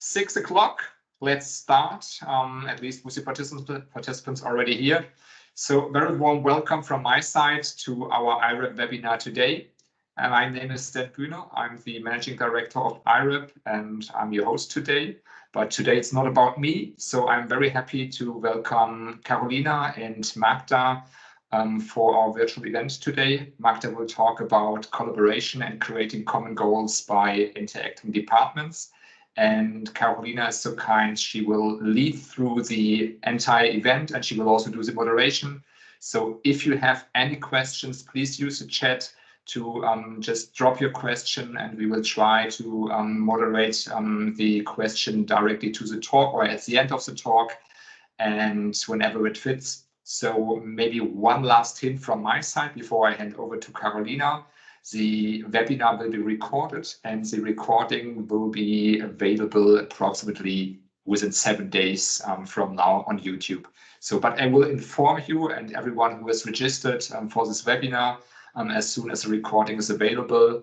6 o'clock. Let's start, at least with the participants already here. So very warm welcome from my side to our IREB webinar today. My name is Stan Bühner. I'm the Managing Director of IREB and I'm your host today. But today it's not about me, so I'm very happy to welcome Carolina and Magda for our virtual event today. Magda will talk about collaboration and creating common goals by interacting departments. And Carolina is so kind, she will lead through the entire event and she will also do the moderation. So if you have any questions, please use the chat to just drop your question and we will try to moderate the question directly to the talk or at the end of the talk and whenever it fits. So maybe one last hint from my side before I hand over to Carolina. The webinar will be recorded and the recording will be available approximately within 7 days from now on YouTube. So, but I will inform you and everyone who has registered for this webinar as soon as the recording is available.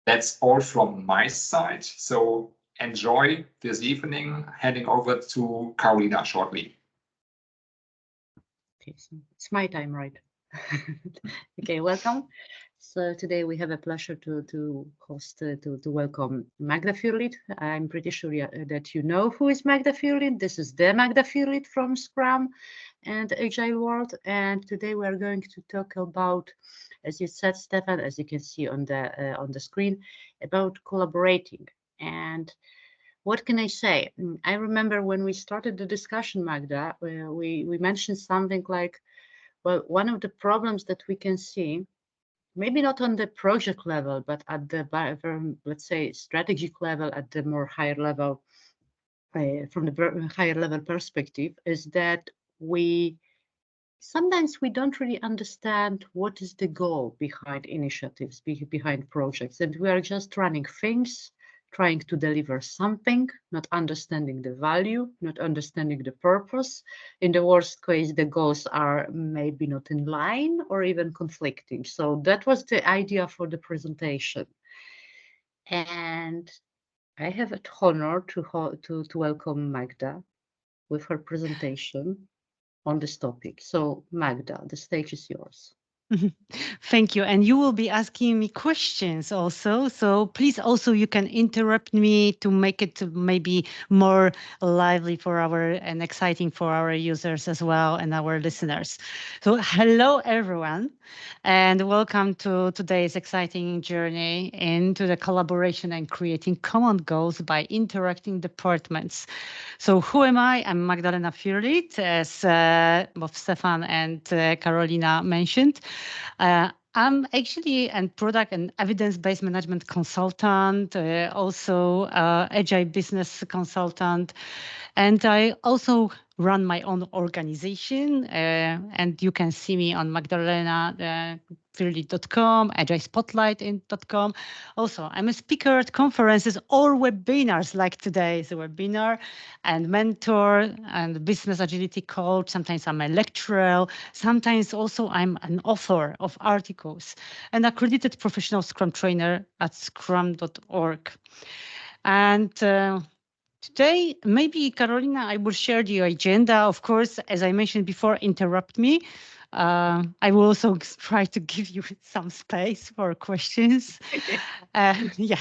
That's all from my side. So enjoy this evening, handing over to Carolina shortly. Okay, so it's my time, right? Okay, welcome. So today we have a pleasure to host, to welcome Magda Fürlied. I'm pretty sure that you know who is Magda Fürlied. This is the Magda Fürlied from Scrum and Agile World. And today we are going to talk about, as you said, Stefan, as you can see on the screen, about collaborating. And what can I say? I remember when we started the discussion, Magda, we mentioned something like, well, one of the problems that we can see, maybe not on the project level, but at the, let's say, strategic level, at the more higher level, from the higher level perspective, is that sometimes we don't really understand what is the goal behind initiatives, behind projects, and we are just running things, trying to deliver something, not understanding the value, not understanding the purpose. In the worst case, the goals are maybe not in line or even conflicting. So that was the idea for the presentation. And I have the honor to welcome Magda with her presentation on this topic. So Magda, the stage is yours. Thank you. And you will be asking me questions also. So please also you can interrupt me to make it maybe more lively for and exciting for our users as well and our listeners. So hello everyone and welcome to today's exciting journey into the collaboration and creating common goals by interacting departments. So who am I? I'm Magdalena Fürlied, as both Stefan and Carolina mentioned. I'm actually a product and evidence-based management consultant, also agile business consultant, and I also run my own organization. And you can see me on magdalena.fürlied.com, agilespotlight.com. Also, I'm a speaker at conferences or webinars like today's webinar, and mentor and business agility coach. Sometimes I'm a lecturer. Sometimes also I'm an author of articles, an accredited professional Scrum trainer at scrum.org. And today, maybe, Carolina, I will share the agenda. Of course, as I mentioned before, interrupt me. I will also try to give you some space for questions. Yeah.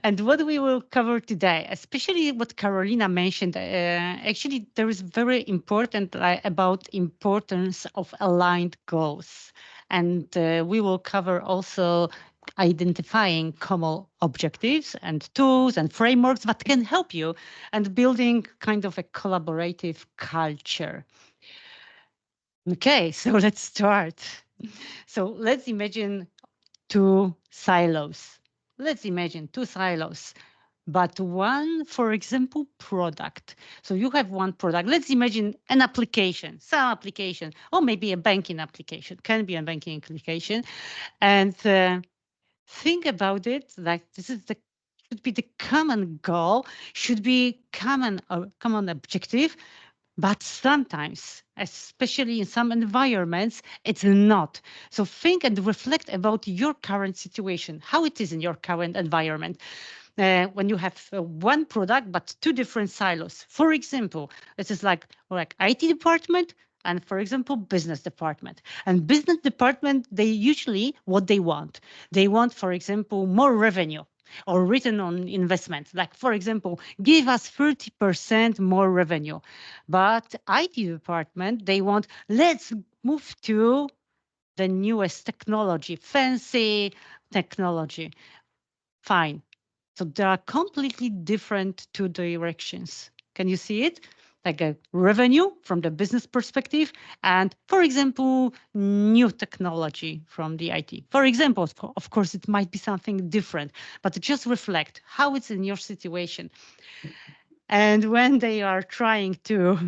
And what we will cover today, especially what Carolina mentioned, actually, there is very important about importance of aligned goals. And we will cover also identifying common objectives and tools and frameworks that can help you and building kind of a collaborative culture. Okay, so let's start. So let's imagine two silos. Let's imagine two silos, but one, for example, product. So you have one product. Let's imagine an application, some application, or maybe a banking application, can be a banking application. And think about it like this is should be the common goal, should be common objective, but sometimes, especially in some environments, it's not. So think and reflect about your current situation, how it is in your current environment. when you have one product but two different silos. For example, this is like IT department and, for example, business department. And business department, they usually what they want. They want, for example, more revenue or return on investment. Like, for example, give us 30% more revenue. But IT department, they want, let's move to the newest technology, fancy technology. Fine. So there are completely different two directions. Can you see it? Like a revenue from the business perspective and, for example, new technology from the IT. For example, of course, it might be something different, but just reflect how it's in your situation. And when they are trying to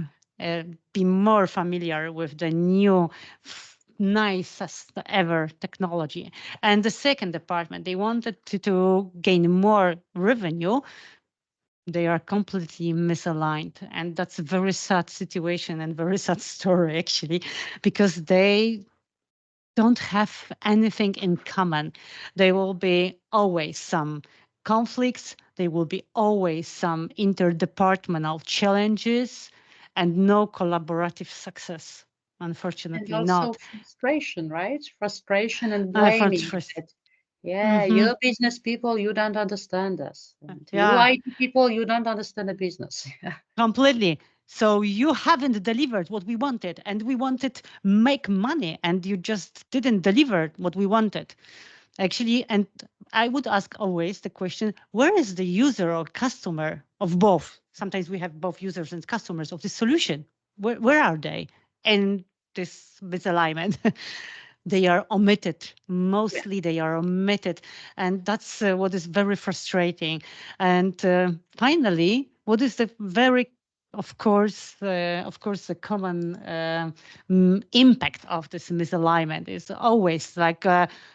be more familiar with the new nicest ever technology. And the second department, they wanted to gain more revenue. They are completely misaligned. And that's a very sad situation and very sad story, actually, because they don't have anything in common. There will be always some conflicts. There will be always some interdepartmental challenges and no collaborative success. Unfortunately, And also not. frustration, right? Frustration and I for blaming first. that, yeah, you business people, you don't understand us. And you Yeah, IT people, you don't understand the business. completely. So you haven't delivered what we wanted, and we wanted make money, and you just didn't deliver what we wanted. Actually, and I would ask always the question, where is the user or customer of both? Sometimes we have both users and customers of the solution. Where are they in this misalignment? They are omitted. Mostly they are omitted. And that's what is very frustrating. And finally, what is the very of course, the common impact of this misalignment is always like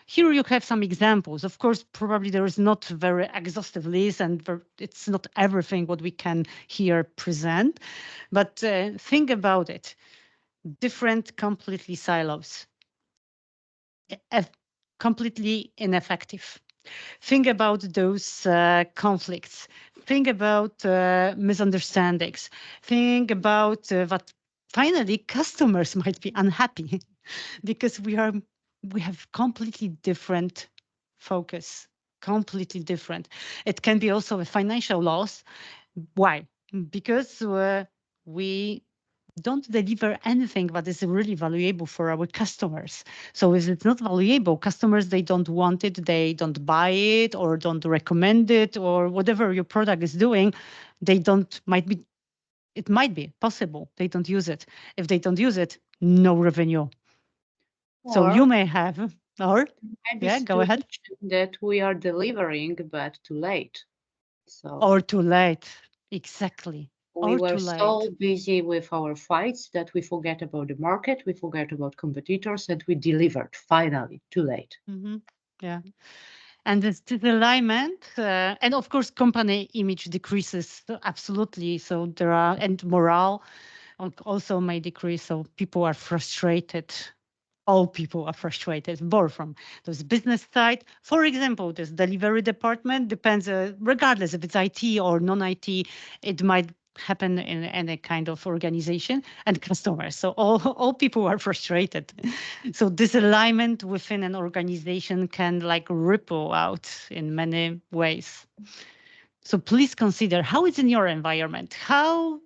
here you have some examples. Of course, probably there is not very exhaustive list, and it's not everything what we can here present. But think about it: different, completely silos, completely ineffective. Think about those conflicts. Think about misunderstandings. Think about that finally customers might be unhappy because we have completely different focus, completely different. It can be also a financial loss. Why? Because we don't deliver anything that is really valuable for our customers. So if it's not valuable, customers, they don't want it, they don't buy it or don't recommend it, or whatever your product is doing, they don't, it might be possible they don't use it. If they don't use it, no revenue. So you may have, or maybe yeah, go ahead. that we are delivering, but too late. So Or too late. Exactly. we Or were too so late. busy with our fights that we forget about the market, we forget about competitors, and we delivered finally too late. Yeah. And this alignment, and of course, company image decreases absolutely. So there are, and morale also may decrease. So people are frustrated. All people are frustrated, more from those business side. For example, this delivery department depends, regardless if it's IT or non-IT, it might happen in any kind of organization, and customers. So all people are frustrated. So this alignment within an organization can like ripple out in many ways. So please consider how it's in your environment. How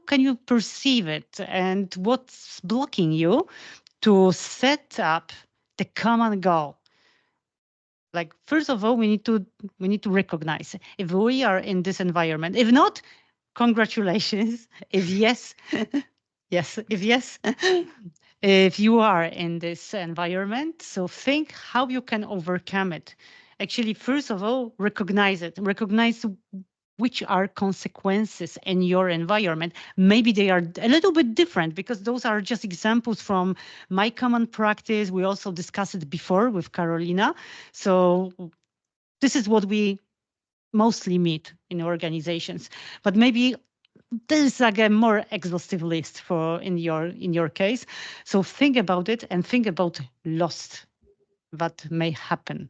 can you perceive it, and what's blocking you to set up the common goal? Like, first of all, we need to recognize if we are in this environment. If not, congratulations. If yes, yes. If yes, if you are in this environment, so think how you can overcome it. Actually, first of all, recognize it. Recognize which are consequences in your environment. Maybe they are a little bit different because those are just examples from my common practice. We also discussed it before with Carolina. So this is what we mostly meet in organizations, but maybe there's like a more exhaustive list for in your case. So think about it and think about lost that may happen.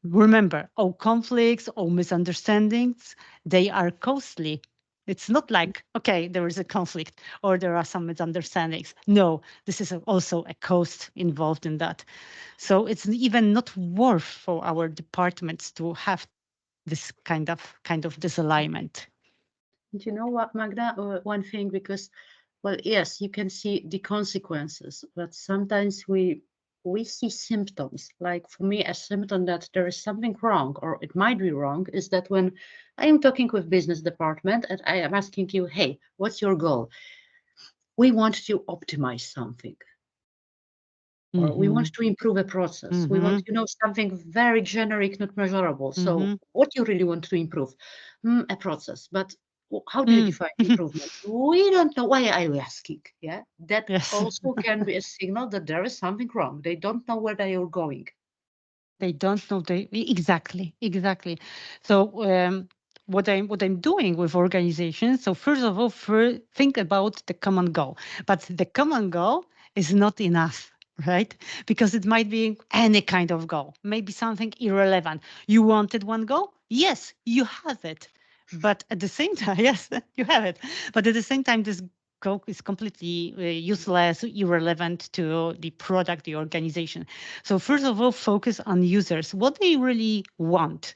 Remember, all conflicts, all misunderstandings, they are costly. It's not like, okay, there is a conflict or there are some misunderstandings. No, this is also a cost involved in that. So it's even not worth for our departments to have this kind of disalignment. Do you know what, Magda? One thing, because, well, yes, you can see the consequences, but sometimes we see symptoms. Like for me, a symptom that there is something wrong, or it might be wrong, is that when I am talking with business department and I am asking you, hey, what's your goal? We want to optimize something, or we want to improve a process. We want, something very generic, not measurable. So what you really want to improve? A process. But how do you define improvement? We don't know. Why are you asking? Yeah, that Yes. also can be a signal that there is something wrong. They don't know where they are going. They don't know exactly. So what I'm doing with organizations. So first of all, think about the common goal. But the common goal is not enough, right? Because it might be any kind of goal, maybe something irrelevant. You wanted one goal? Yes, you have it. But at the same time, yes, you have it. But at the same time, this goal is completely useless, irrelevant to the product, the organization. So first of all, focus on users, what they really want.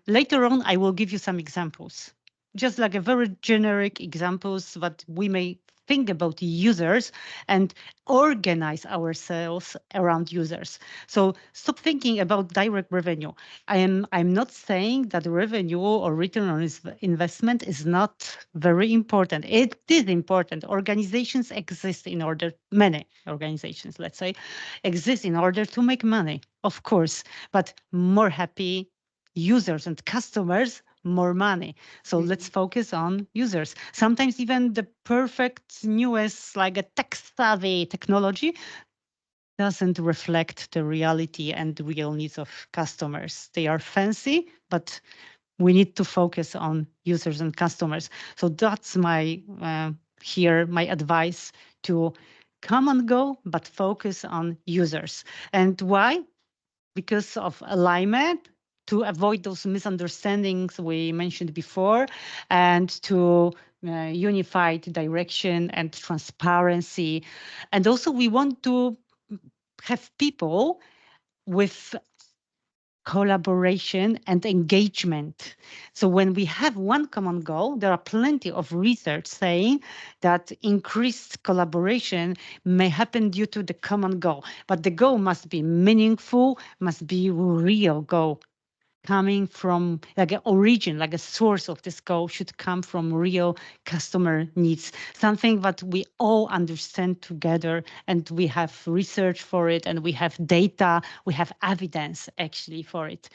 Later on, I will give you some examples, just like a very generic examples that we may think about users and organize ourselves around users. So stop thinking about direct revenue. I'm not saying that revenue or return on investment is not very important. It is important. Organizations exist in order, many organizations, let's say, exist in order to make money, of course, but more happy users and customers, more money. So let's focus on users. Sometimes even the perfect newest, like a tech-savvy technology doesn't reflect the reality and the real needs of customers. They are fancy, but we need to focus on users and customers. So that's my my advice to come and go, but focus on users. And why? Because of alignment, to avoid those misunderstandings we mentioned before, and to unified direction and transparency. And also we want to have people with collaboration and engagement. So when we have one common goal, there are plenty of research saying that increased collaboration may happen due to the common goal, but the goal must be meaningful, must be real goal, coming from like an origin, like a source of this goal should come from real customer needs, something that we all understand together, and we have research for it, and we have data, we have evidence actually for it.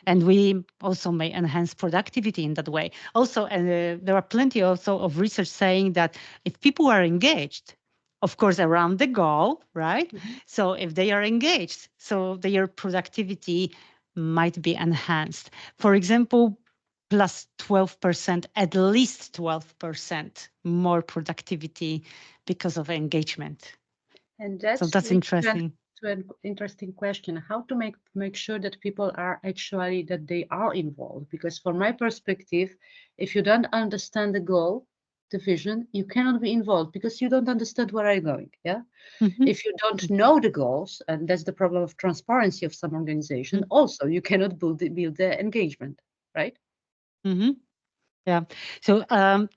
And we also may enhance productivity in that way. Also, there are plenty also of research saying that if people are engaged, of course, around the goal, right? So if they are engaged, so their productivity might be enhanced. For example, plus 12%, at least 12% more productivity because of engagement. And that's, so that's interesting. To an interesting question, how to make sure that people are actually, that they are involved. Because from my perspective, if you don't understand the goal, the vision, you cannot be involved because you don't understand where I'm going. Yeah. If you don't know the goals, and that's the problem of transparency of some organization, also you cannot build the engagement, right? Yeah. So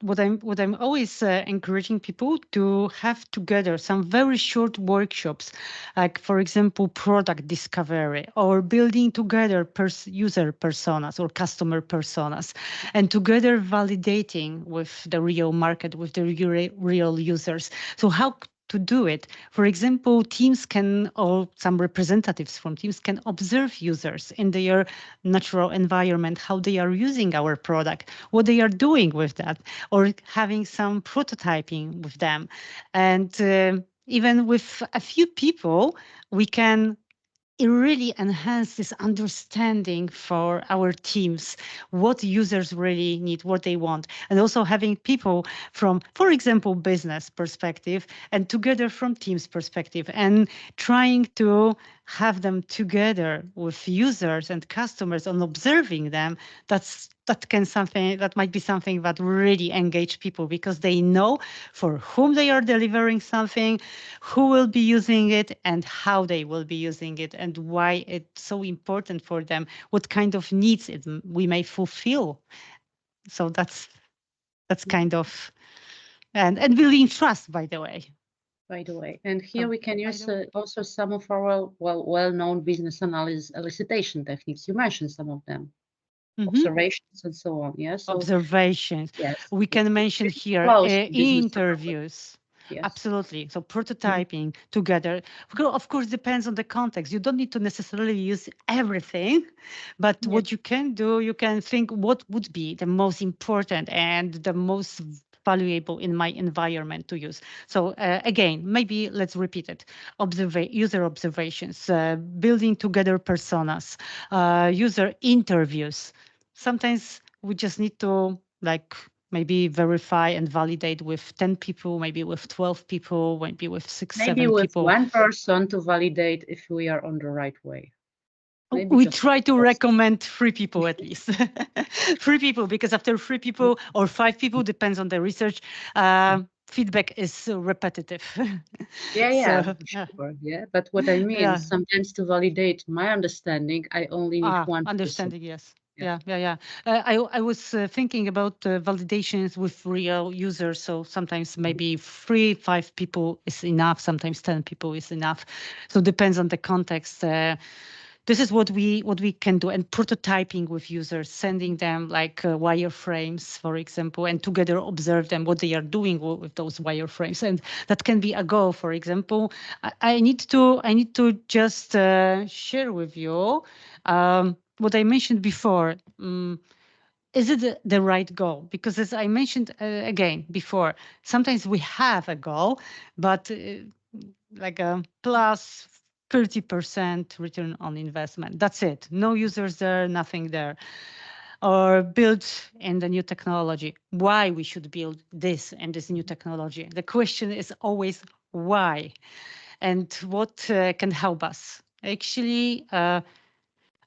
what I'm always encouraging people to have together some very short workshops, like for example, product discovery or building together user personas or customer personas, and together validating with the real market, with the real users. So how to do it. For example, teams can, or some representatives from teams can observe users in their natural environment, how they are using our product, what they are doing with that, or having some prototyping with them. And even with a few people, we can really enhance this understanding for our teams, what users really need, what they want, and also having people from, for example, business perspective and together from teams perspective, and trying to have them together with users and customers on observing them, that might be something that really engage people, because they know for whom they are delivering something, who will be using it, and how they will be using it, and why it's so important for them, what kind of needs we may fulfill. So that's kind of, and building trust, by the way. By the way, and here we can By use the way. also some of our well-known business analysis elicitation techniques. You mentioned some of them, observations and so on. Yeah. So Observations. yes, We can mention here close to business analysis. interviews. Yes. Absolutely. So prototyping together, of course, depends on the context. You don't need to necessarily use everything, but what you can do, you can think what would be the most important and the most valuable in my environment to use. So again, maybe let's repeat it. User observations, building together personas, user interviews. Sometimes we just need to maybe verify and validate with 10 people, maybe with 12 people, maybe with 6, Maybe 7 with people. one person to validate if we are on the right way. Maybe We just try to one person. recommend 3 people at least. 3 people, because after 3 people or 5 people, depends on the research, feedback is repetitive. Yeah, So, sure. Yeah, but what I mean, sometimes to validate my understanding, I only need one understanding, person. yes. Yeah. I was thinking about validations with real users. So sometimes maybe 3, 5 people is enough. Sometimes 10 people is enough. So depends on the context. This is what we can do, and prototyping with users, sending them like wireframes, for example, and together observe them what they are doing with those wireframes, and that can be a goal. For example, I need to just share with you what I mentioned before. Is it the right goal? Because as I mentioned again before, sometimes we have a goal, but like a plus 30% return on investment. That's it. No users there, nothing there. Or build in the new technology. Why we should build this and this new technology? The question is always why, and what can help us. Actually,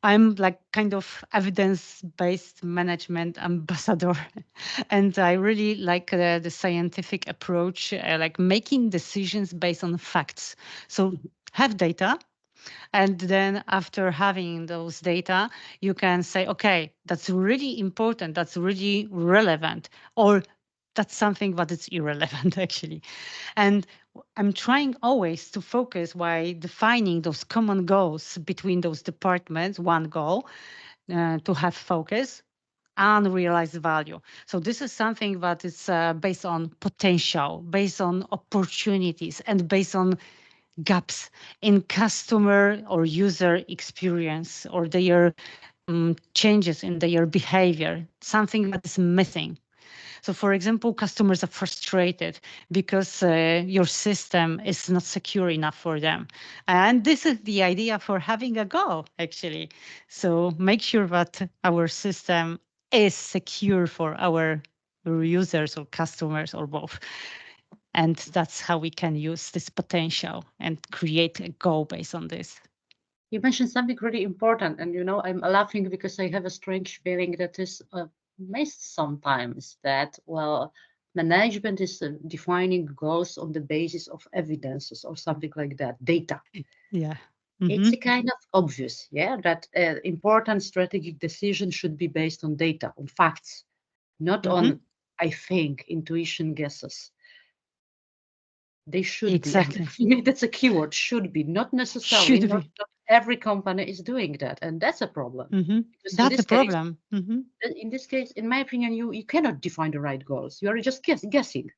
I'm like kind of evidence-based management ambassador, and I really like the scientific approach, like making decisions based on facts. So have data, and then after having those data, you can say, okay, that's really important, that's really relevant, or that's something that is irrelevant actually. And I'm trying always to focus by defining those common goals between those departments, one goal to have focus, unrealized value. So this is something that is based on potential, based on opportunities, and based on gaps in customer or user experience, or their changes in their behavior, something that is missing. So for example, customers are frustrated because your system is not secure enough for them. And this is the idea for having a goal, actually. So make sure that our system is secure for our users or customers or both. And that's how we can use this potential and create a goal based on this. You mentioned something really important, and I'm laughing because I have a strange feeling that is missed sometimes. That management is defining goals on the basis of evidences or something like that, data. Yeah. It's a kind of obvious, that important strategic decision should be based on data, on facts, not on, I think, intuition, guesses. They should Exactly. be. That's a keyword, should be, not necessarily. Should Not be. every company is doing that, and that's a problem. Because That's a problem. in this case, in my opinion, you cannot define the right goals. You are just guessing.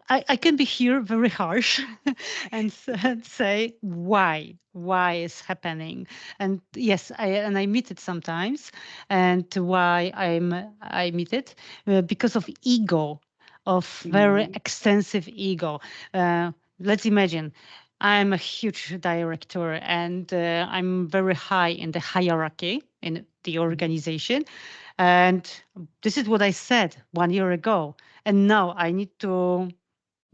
I can be here very harsh and say why is happening, and yes, I meet it sometimes, and why I meet it because of ego, of very extensive ego. Let's imagine I'm a huge director, and I'm very high in the hierarchy in the organization, and this is what I said 1 year ago, and now I need to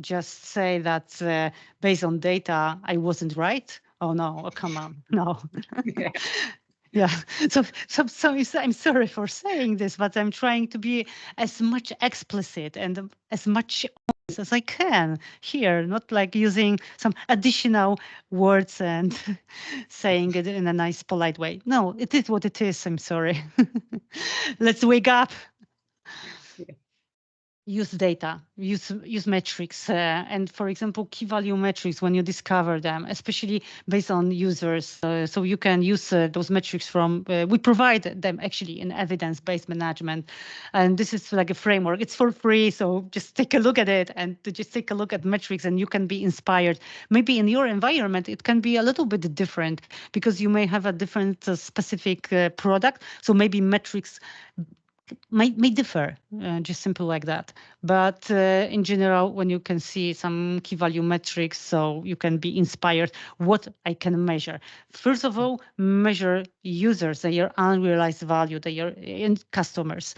just say that based on data, I wasn't right, Oh no, oh, come on, no. Yeah. Yeah, I'm sorry for saying this, but I'm trying to be as much explicit and as much honest as I can here, not like using some additional words and saying it in a nice, polite way. No, it is what it is. I'm sorry. Let's wake up. Yeah. Use data, use metrics, and for example, key value metrics when you discover them, especially based on users. So you can use those metrics from, we provide them actually in evidence-based management. And this is like a framework. It's for free, so just take a look at it and to just take a look at metrics and you can be inspired. Maybe in your environment, it can be a little bit different because you may have a different specific product. So maybe metrics may differ, just simple like that. But in general, when you can see some key value metrics, so you can be inspired what I can measure. First of all, measure users, their unrealized value, their end customers.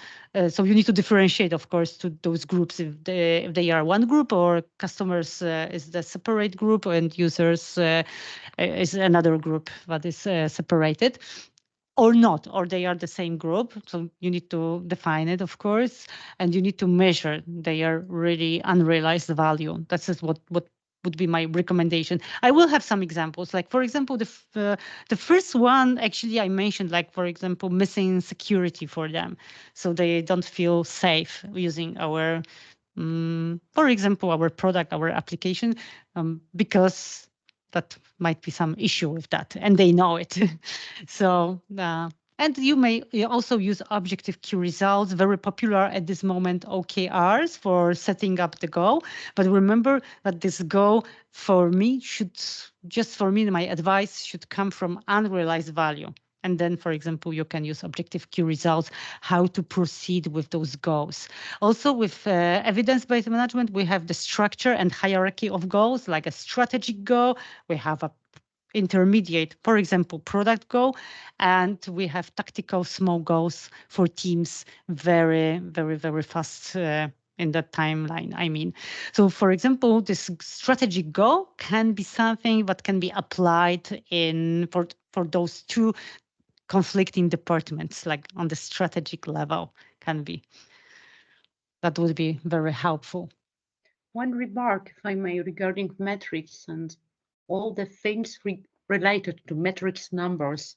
So you need to differentiate, of course, to those groups if they are one group or customers is the separate group and users is another group that is separated. Or not, or they are the same group. So you need to define it, of course, and you need to measure their really unrealized value. That's just what would be my recommendation. I will have some examples. Like, for example, the first one, actually, I mentioned, like, for example, missing security for them. So they don't feel safe using our, for example, our product, our application, because that might be some issue with that, and they know it. So, and you may also use objective key results, very popular at this moment, OKRs for setting up the goal. But remember that this goal for me my advice should come from unrealized value. And then, for example, you can use objective key results, how to proceed with those goals. Also with evidence-based management, we have the structure and hierarchy of goals, like a strategic goal. We have a intermediate, for example, product goal, and we have tactical small goals for teams very, very, very fast in that timeline. I mean, so for example, this strategic goal can be something that can be applied for those two conflicting departments, like on the strategic level can be. That would be very helpful. One remark, if I may, regarding metrics and all the things related to metrics numbers.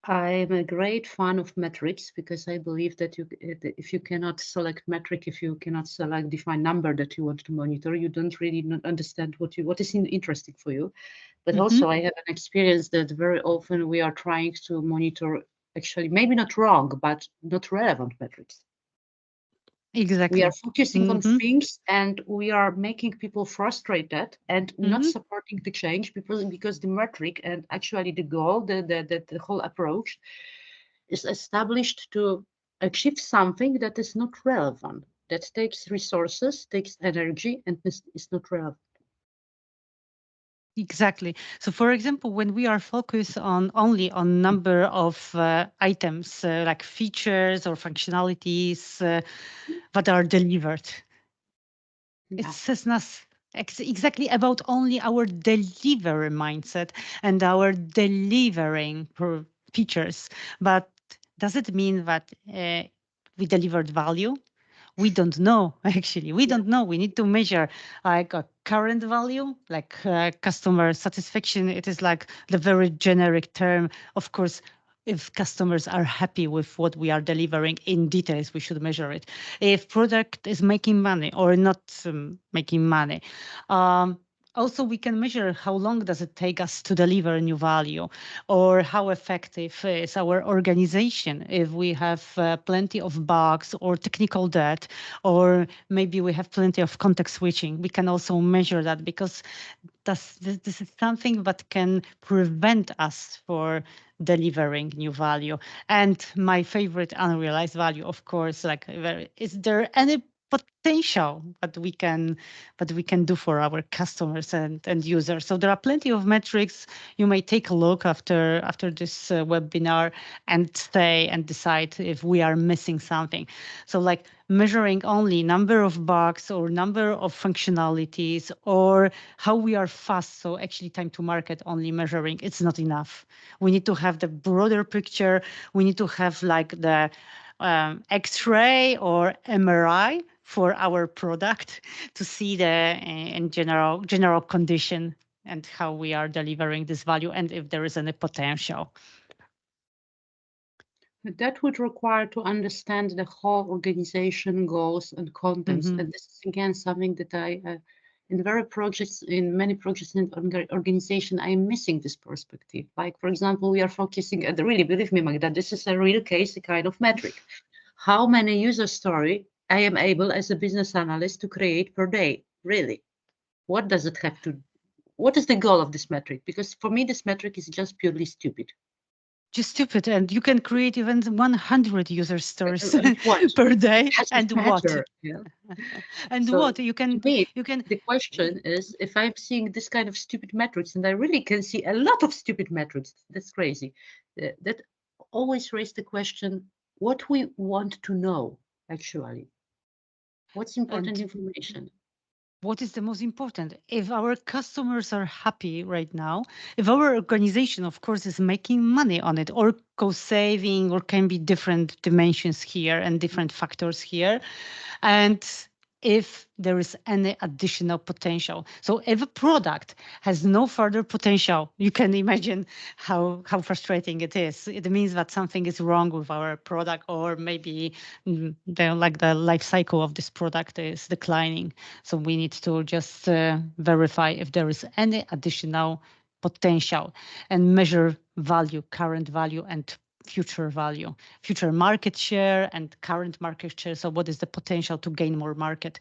I'm a great fan of metrics because I believe that if you cannot select metric, if you cannot select define number that you want to monitor, you don't really understand what is interesting for you. But also I have an experience that very often we are trying to monitor actually maybe not wrong, but not relevant metrics. Exactly. We are focusing on things and we are making people frustrated and not supporting the change because the metric and actually the goal, the whole approach is established to achieve something that is not relevant, that takes resources, takes energy, and is not relevant. Exactly. So, for example, when we are focused only on number of items, like features or functionalities that are delivered, it says nothing exactly about only our delivery mindset and our delivering features. But does it mean that we delivered value? We don't know, actually. We don't know. We need to measure like a current value, like customer satisfaction. It is like the very generic term. Of course, if customers are happy with what we are delivering in details, we should measure it. If product is making money or not making money. Also, we can measure how long does it take us to deliver a new value, or how effective is our organization if we have plenty of bugs or technical debt, or maybe we have plenty of context switching. We can also measure that because this is something that can prevent us for delivering new value. And my favorite unrealized value, of course, like is there any potential what we can do for our customers and users. So there are plenty of metrics. You may take a look after this webinar and stay and decide if we are missing something. So like measuring only number of bugs or number of functionalities or how we are fast. So actually time to market only measuring, it's not enough. We need to have the broader picture. We need to have like the X-ray or MRI for our product to see the in general condition and how we are delivering this value and if there is any potential. That would require to understand the whole organization goals and contents. And this is again something that I, in many projects in organization, I am missing this perspective. Like, for example, we are focusing, and really, believe me, Magda, this is a real case, a kind of metric. How many user story I am able as a business analyst to create per day, really? What does it have to, what is the goal of this metric? Because for me, this metric is just purely stupid. Just stupid, and you can create even 100 user stories per day. And what? Yeah. And so what you can. The question is, if I'm seeing this kind of stupid metrics, and I really can see a lot of stupid metrics, that's crazy. That always raise the question: what we want to know actually? What's important information? What is the most important? If our customers are happy right now, if our organization, of course, is making money on it or cost saving, or can be different dimensions here and different factors here. And if there is any additional potential. So if a product has no further potential, you can imagine how frustrating it is. It means that something is wrong with our product, or maybe the life cycle of this product is declining. So we need to just verify if there is any additional potential and measure value, current value and future value, future market share and current market share. So what is the potential to gain more market?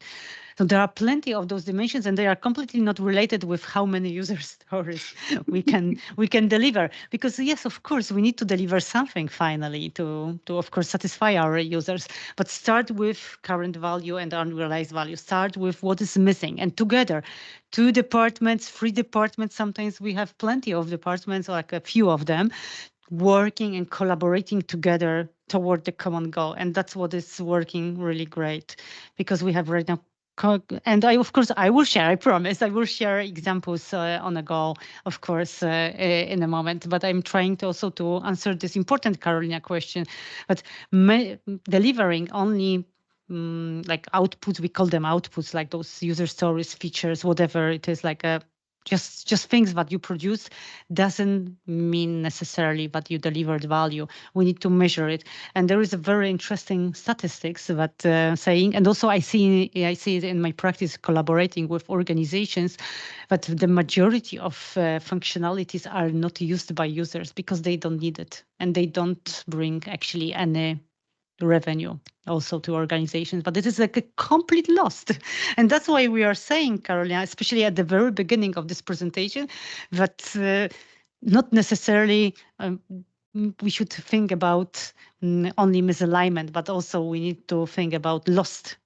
So there are plenty of those dimensions, and they are completely not related with how many user stories we can deliver. Because yes, of course, we need to deliver something finally to of course satisfy our users. But start with current value and unrealized value. Start with what is missing, and together, 2 departments, 3 departments. Sometimes we have plenty of departments, like a few of them, working and collaborating together toward the common goal. And that's what is working really great, because we have right now, and of course, I will share, I promise, I will share examples on a goal, of course, in a moment. But I'm trying to also to answer this important Carolina question. But delivering only like outputs, we call them outputs, like those user stories, features, whatever it is, like a just things that you produce, doesn't mean necessarily that you delivered value. We need to measure it. And there is a very interesting statistics that saying, and also I see it in my practice collaborating with organizations, that the majority of functionalities are not used by users because they don't need it, and they don't bring actually any revenue also to organizations, but it is like a complete lost. And that's why we are saying, Carolina, especially at the very beginning of this presentation, that not necessarily we should think about only misalignment, but also we need to think about lost,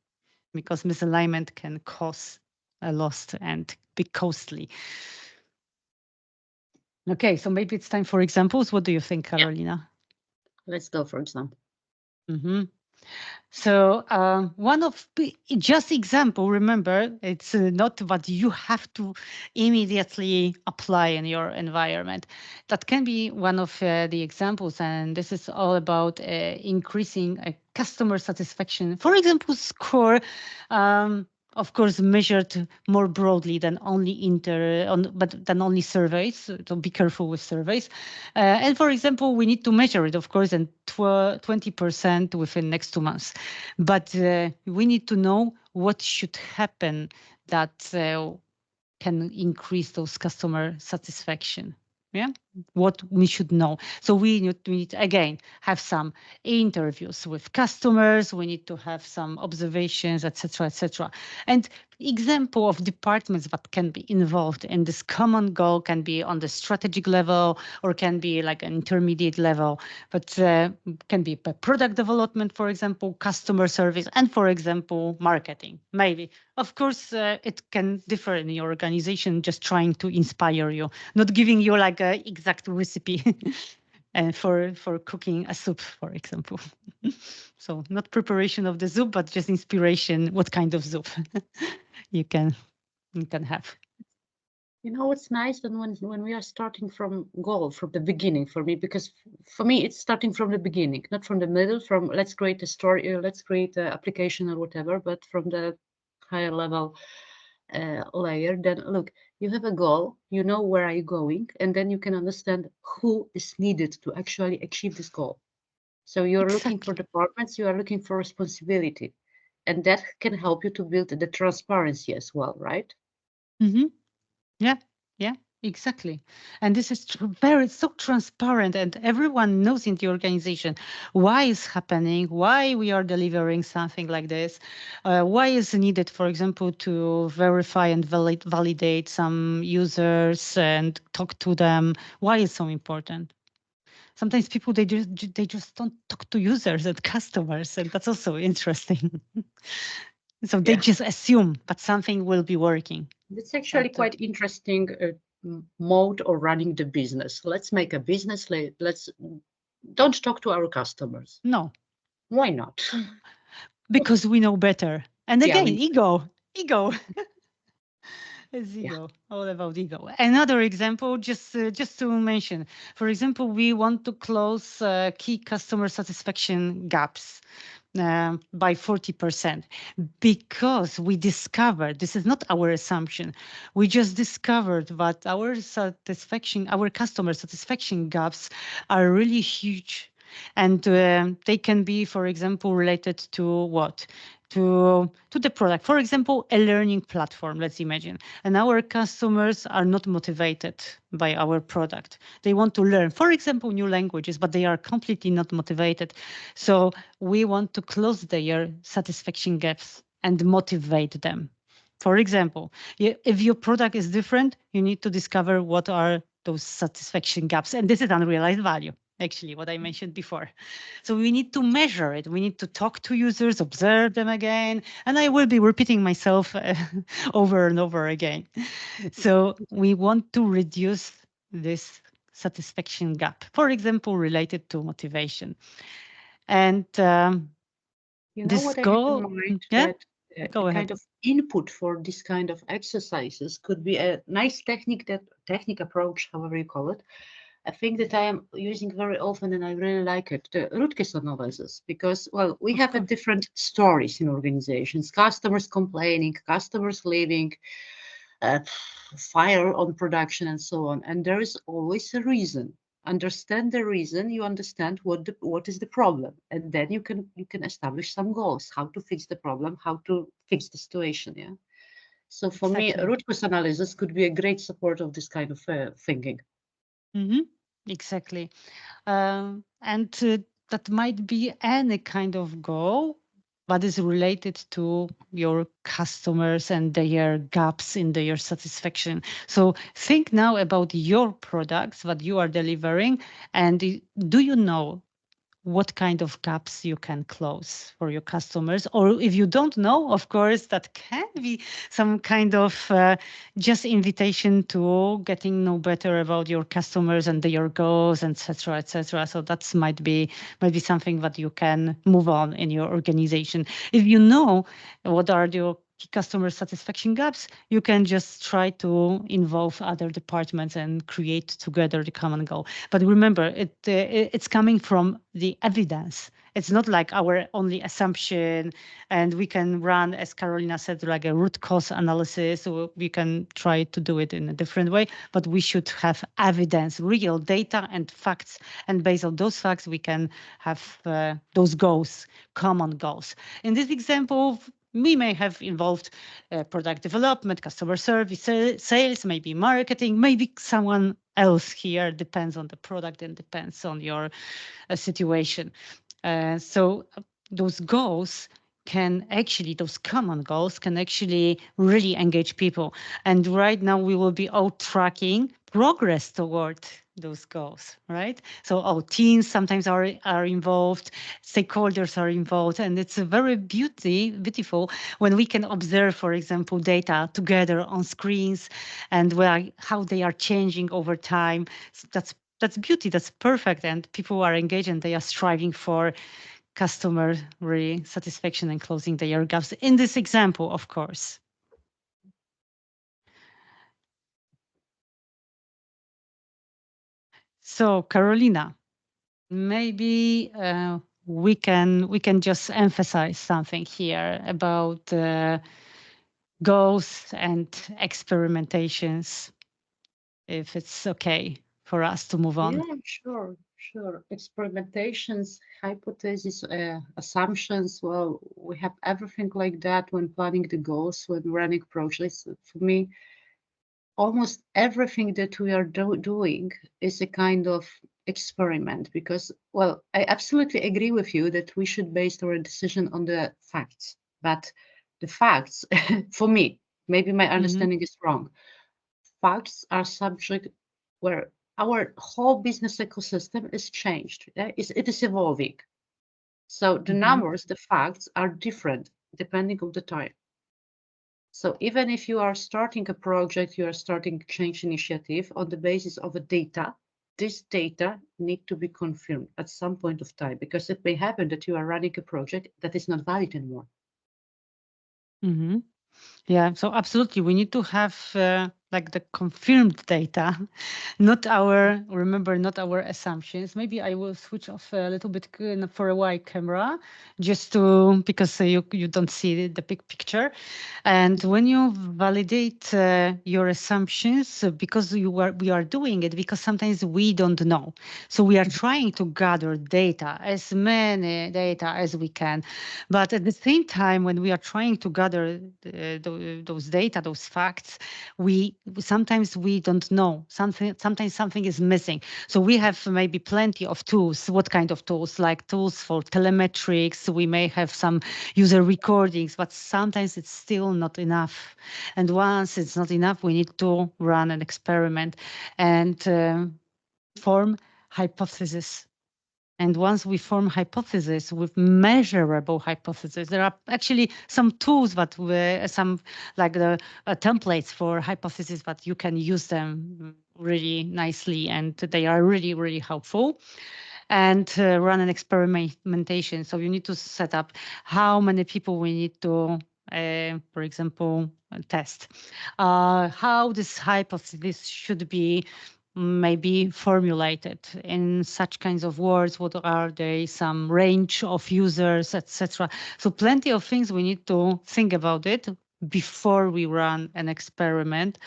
because misalignment can cause a loss and be costly. Okay, so maybe it's time for examples. What do you think, Carolina? Let's go for example. So one of just example, remember, it's not what you have to immediately apply in your environment. That can be one of the examples, and this is all about increasing customer satisfaction. For example, score, of course, measured more broadly than only than only surveys. So be careful with surveys. And for example, we need to measure it, of course, and 20% within next 2 months. But we need to know what should happen that can increase those customer satisfaction. Yeah. what we should know. So we need again have some interviews with customers. We need to have some observations, etc., etc. And example of departments that can be involved in this common goal can be on the strategic level or can be like an intermediate level, but can be product development, for example, customer service, and for example, marketing, maybe. Of course, it can differ in your organization, just trying to inspire you, not giving you like a exact recipe for cooking a soup, for example. So not preparation of the soup, but just inspiration, what kind of soup you can have. You know what's nice when we are starting from goal from the beginning for me, because for me it's starting from the beginning, not from the middle, from let's create a story, let's create an application or whatever, but from the higher level layer. Then look, you have a goal, you know where are you going, and then you can understand who is needed to actually achieve this goal. So you're looking for departments, you are looking for responsibility, and that can help you to build the transparency as well, right? Mm-hmm. Yeah, exactly. And this is very so transparent, and everyone knows in the organization why it's happening, why we are delivering something like this, why is needed, for example, to verify and validate some users and talk to them. Why is so important? Sometimes people they just don't talk to users and customers, and that's also interesting. So they Yeah. just assume that something will be working. It's actually But, quite interesting mode of running the business. Let's make a business. Let's don't talk to our customers. no, Why not? because we know better. And Yeah, again, ego. It's yeah, ego, all about ego. Another example, just to mention, for example, we want to close key customer satisfaction gaps by 40% because we discovered, this is not our assumption, we just discovered that our customer satisfaction gaps are really huge. And they can be, for example, related to what? To the product. For example, a learning platform, let's imagine. And our customers are not motivated by our product. They want to learn, for example, new languages, but they are completely not motivated. So we want to close their satisfaction gaps and motivate them. For example, if your product is different, you need to discover what are those satisfaction gaps. And this is unrealized value, actually, what I mentioned before. So we need to measure it. We need to talk to users, observe them again. And I will be repeating myself over and over again. So we want to reduce this satisfaction gap, for example, related to motivation. And you know this what I have in goal, mind, yeah, that go a ahead. kind of input for this kind of exercises could be a nice technique approach, however you call it. I think that I am using very often, and I really like it, the root cause analysis, because, well, we Of have a course. different stories in organizations, customers complaining, customers leaving, uh, fire on production, and so on. And there is always a reason. Understand the reason, you understand what is the problem, and then you can establish some goals, how to fix the problem, how to fix the situation. Yeah. So for me, Exactly. root cause analysis could be a great support of this kind of thinking. Hmm. Exactly. And that might be any kind of goal, but is related to your customers and their gaps in their satisfaction. So think now about your products that you are delivering, and do you know what kind of gaps you can close for your customers? Or if you don't know, of course, that can be some kind of just invitation to getting know better about your customers and their goals, etc., etc. So that's might be something that you can move on in your organization. If you know what are your key customer satisfaction gaps, you can just try to involve other departments and create together the common goal. But remember, it's coming from the evidence. It's not like our only assumption, and we can run, as Carolina said, like a root cause analysis. So we can try to do it in a different way, but we should have evidence, real data and facts. And based on those facts, we can have those goals, common goals. In this example, we may have involved product development, customer service, sales, maybe marketing, maybe someone else here. Depends on the product and depends on your situation. So those goals can actually, those common goals can actually really engage people. And right now we will be all tracking progress toward those goals, right? So our teams sometimes are involved, stakeholders are involved, and it's a very beautiful when we can observe, for example, data together on screens and how they are changing over time. That's beauty, that's perfect, and people are engaged and they are striving for customer really satisfaction and closing their gaps in this example, of course. So Carolina, maybe we can just emphasize something here about goals and experimentations, if it's okay for us to move on. Yeah, sure, sure. Experimentations, hypotheses, assumptions. Well, we have everything like that when planning the goals, when running projects. For me, almost everything that we are doing is a kind of experiment because, well, I absolutely agree with you that we should base our decision on the facts. But the facts, for me, maybe my understanding is wrong. Facts are subject where our whole business ecosystem is changed. It is evolving. So the numbers, the facts are different depending on the time. So even if you are starting a project, you are starting change initiative on the basis of a data, this data need to be confirmed at some point of time because it may happen that you are running a project that is not valid anymore. Yeah, so absolutely, we need to have like the confirmed data, not our assumptions. Maybe I will switch off a little bit for a while camera, just to because you don't see the big picture. And when you validate your assumptions, because we are doing it because sometimes we don't know, so we are trying to gather data, as many data as we can, but at the same time, when we are trying to gather those data, those facts, sometimes we don't know something. Sometimes something is missing. So we have maybe plenty of tools. What kind of tools? Like tools for telemetrics. We may have some user recordings, but sometimes it's still not enough. And once it's not enough, we need to run an experiment and form hypothesis. And once we form hypotheses with measurable hypotheses, there are actually some tools, but some like the templates for hypotheses, but you can use them really nicely, and they are really, really helpful. And run an experimentation. So you need to set up how many people we need to, for example, test. How this hypothesis should be maybe formulated in such kinds of words. What are they? Some range of users, etc. So plenty of things we need to think about it before we run an experiment.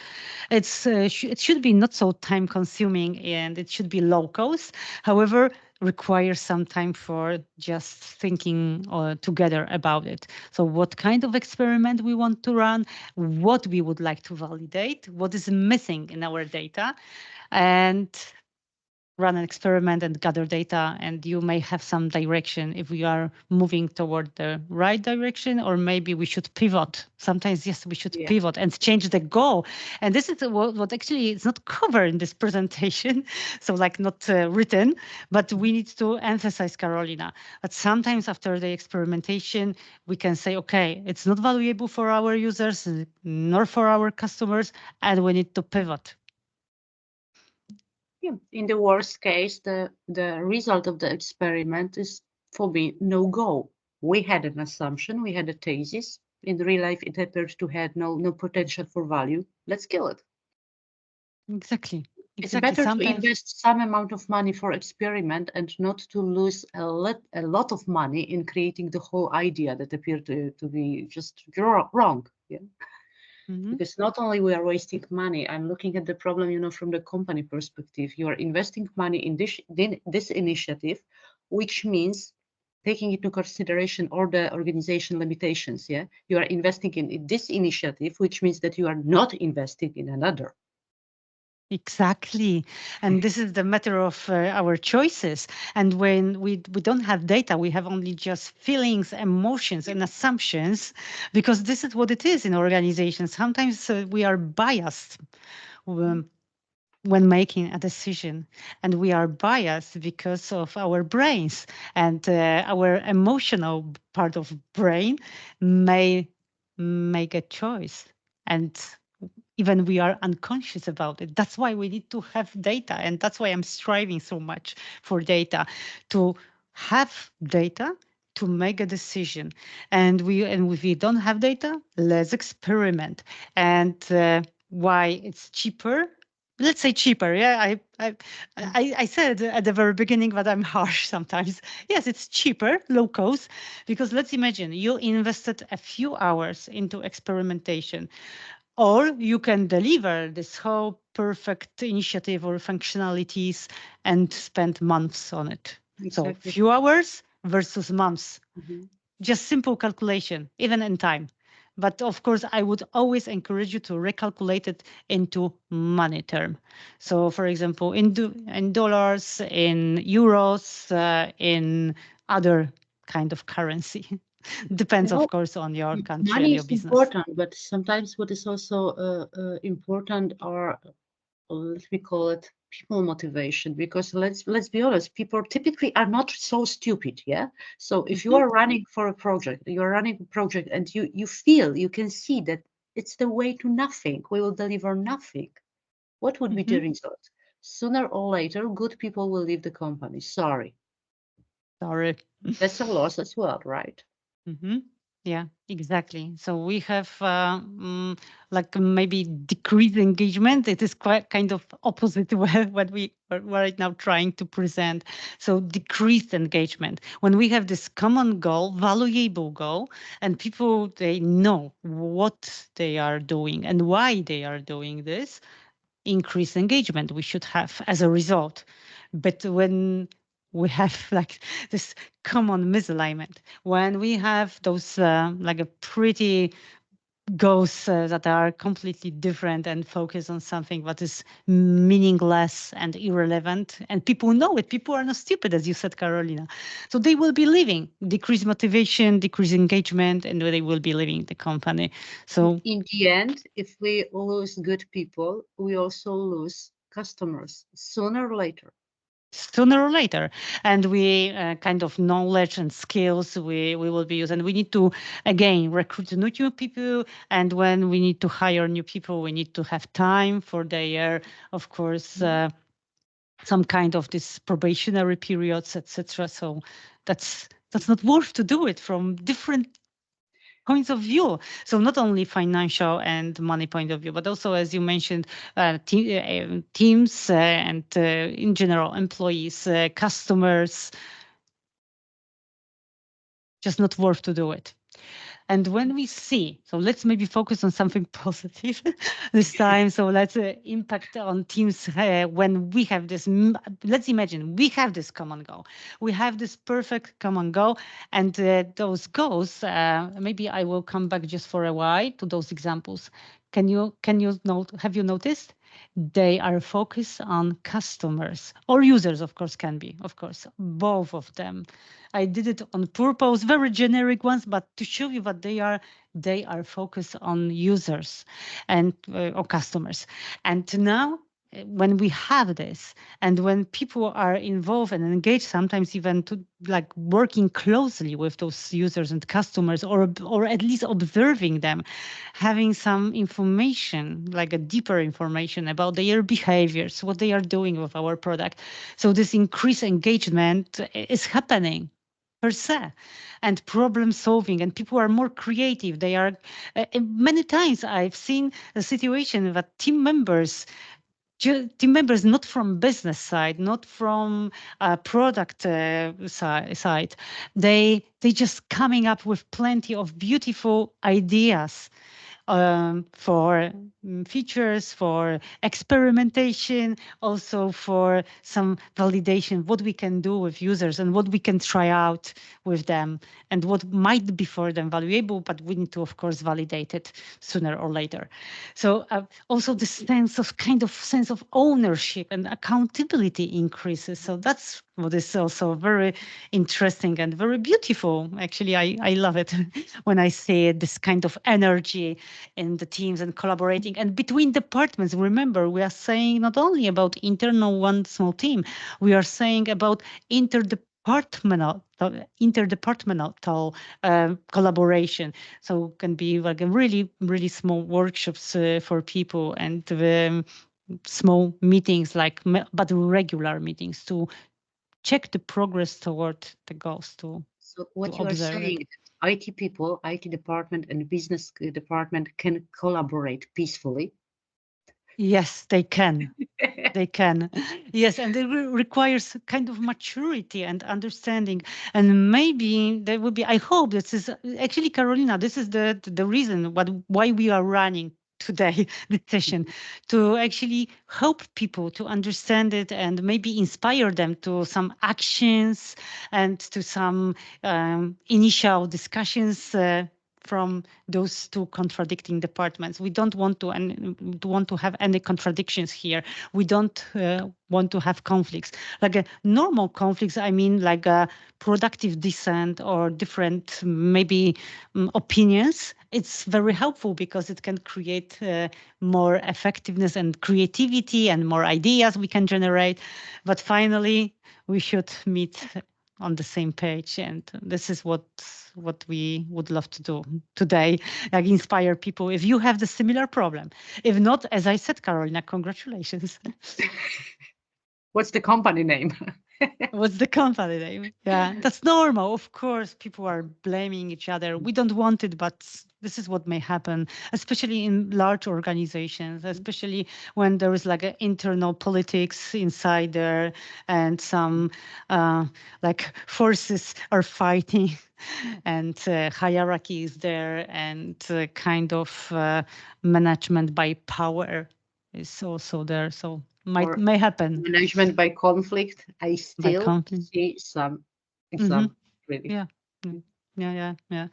It should be not so time consuming and it should be low cost. However, requires some time for just thinking together about it. So what kind of experiment we want to run, what we would like to validate, what is missing in our data, and run an experiment and gather data, and you may have some direction if we are moving toward the right direction, or maybe we should pivot. Sometimes, yes, we should pivot and change the goal. And this is what actually is not covered in this presentation, so like not written, but we need to emphasize, Carolina, that sometimes after the experimentation, we can say, okay, it's not valuable for our users, nor for our customers, and we need to pivot. Yeah. In the worst case, the result of the experiment is, for me, no go. We had an assumption, we had a thesis. In real life, it appeared to have no potential for value. Let's kill it. Exactly. It's better to invest some amount of money for experiment and not to lose a lot of money in creating the whole idea that appeared to be just wrong. Yeah. Because not only we are wasting money, I'm looking at the problem, from the company perspective. You are investing money in this initiative, which means taking into consideration all the organization limitations. Yeah, you are investing in this initiative, which means that you are not investing in another. Exactly. And this is the matter of our choices. And when we don't have data, we have only just feelings, emotions, and assumptions, because this is what it is in organizations. Sometimes we are biased when making a decision, and we are biased because of our brains, and our emotional part of brain may make a choice, and even we are unconscious about it. That's why we need to have data, and that's why I'm striving so much for data, to have data to make a decision. And if we don't have data, let's experiment. And why it's cheaper? Let's say cheaper. Yeah, I said at the very beginning that I'm harsh sometimes. Yes, it's cheaper, low cost, because let's imagine you invested a few hours into experimentation, or you can deliver this whole perfect initiative or functionalities and spend months on it. So Exactly. few hours versus months. Mhm. Just simple calculation, even in time. But of course, I would always encourage you to recalculate it into money term. So for example, in dollars, in euros, in other kind of currency. Depends, You know, of course, on your country and money your is business. important, but sometimes what is also important are, let me call it, people motivation. Because let's be honest, people typically are not so stupid. Yeah. So if you Mhm. are running for a project, you are running a project, and you feel, you can see that it's the way to nothing. We will deliver nothing. What would be the Mhm. result? Sooner or later, good people will leave the company. Sorry, Sorry. that's a loss as well, right? Hmm. Yeah, exactly. So we have like maybe decreased engagement. It is quite kind of opposite to what we are right now trying to present. So decreased engagement. When we have this common goal, valuable goal, and people, they know what they are doing and why they are doing this, increased engagement we should have as a result. But when we have like this common misalignment, when we have those like a pretty goals that are completely different and focus on something that is meaningless and irrelevant, and people know it, people are not stupid, as you said, Carolina, so they will be leaving, decrease motivation, decrease engagement, and they will be leaving the company. So In the end, if we lose good people, we also lose customers sooner or later. sooner or later, and we kind of knowledge and skills we will be using, and we need to again recruit new people, and when we need to hire new people, we need to have time for their, of course, some kind of this probationary periods, etc. So that's not worth to do it from different points of view. So not only financial and money point of view, but also, as you mentioned, teams and in general, employees, customers, just not worth to do it. And when we see, so let's maybe focus on something positive this time. So let's impact on teams when we have this. Let's imagine we have this common goal. We have this perfect common goal, and those goals. Maybe I will come back just for a while to those examples. Can you note? Have you noticed? They are focused on customers or users, of course, can be, of course, both of them. I did it on purpose, very generic ones, but to show you that they are focused on users and or customers. And now, when we have this, and when people are involved and engaged, sometimes even to like working closely with those users and customers, or at least observing them, having some information, like a deeper information about their behaviors, what they are doing with our product. So this increased engagement is happening per se, and problem solving, and people are more creative. They are many times I've seen a situation that team members not from business side, not from product side, they just coming up with plenty of beautiful ideas, for features, for experimentation, also for some validation, what we can do with users and what we can try out with them and what might be for them valuable, but we need to, of course, validate it sooner or later. So also the sense of ownership and accountability increases. So that's what is also very interesting and very beautiful. Actually, I love it when I see this kind of energy in the teams and collaborating and between departments. Remember, we are saying not only about internal one small team, we are saying about interdepartmental collaboration. So it can be like a really small workshops for people and small meetings, but regular meetings to check the progress toward the goals to So what to you are observe it. saying, IT people, IT department and business department can collaborate peacefully. Yes, they can. They can. Yes, and it requires kind of maturity and understanding. And maybe there will be, I hope this is actually, Carolina, this is the reason why we are running today this session, to actually help people to understand it and maybe inspire them to some actions and to some initial discussions from those two contradicting departments. We don't want to have any contradictions here. We don't want to have conflicts. Like a normal conflicts, I mean like a productive dissent or different maybe opinions. It's very helpful because it can create more effectiveness and creativity and more ideas we can generate. But finally, we should meet on the same page, and this is what we would love to do today, like inspire people. If you have the similar problem, if not, as I said, Carolina, congratulations. What's the company name? What's the company name? Yeah, that's normal. Of course, people are blaming each other. We don't want it, but this is what may happen, especially in large organizations, especially when there is like an internal politics inside there and some like forces are fighting and hierarchy is there and kind of management by power is also there. So Or may happen management by conflict. I by still conflict. see some examples, really. Yeah, yeah.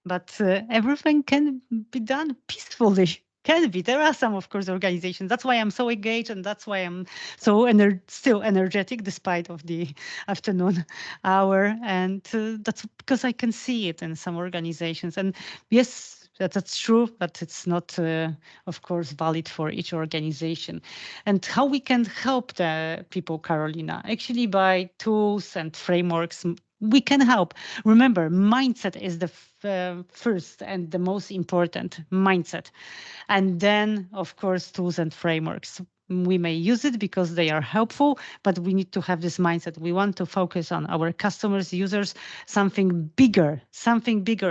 But everything can be done peacefully. Can be. There are some, of course, organizations. That's why I'm so engaged, and that's why I'm so still energetic despite of the afternoon hour. And that's because I can see it in some organizations. And yes, that's true, but it's not, of course, valid for each organization. And how we can help the people, Carolina, actually by tools and frameworks. We can help. Remember, mindset is the first and the most important mindset. And then, of course, tools and frameworks. We may use it because they are helpful, but we need to have this mindset. We want to focus on our customers, users, something bigger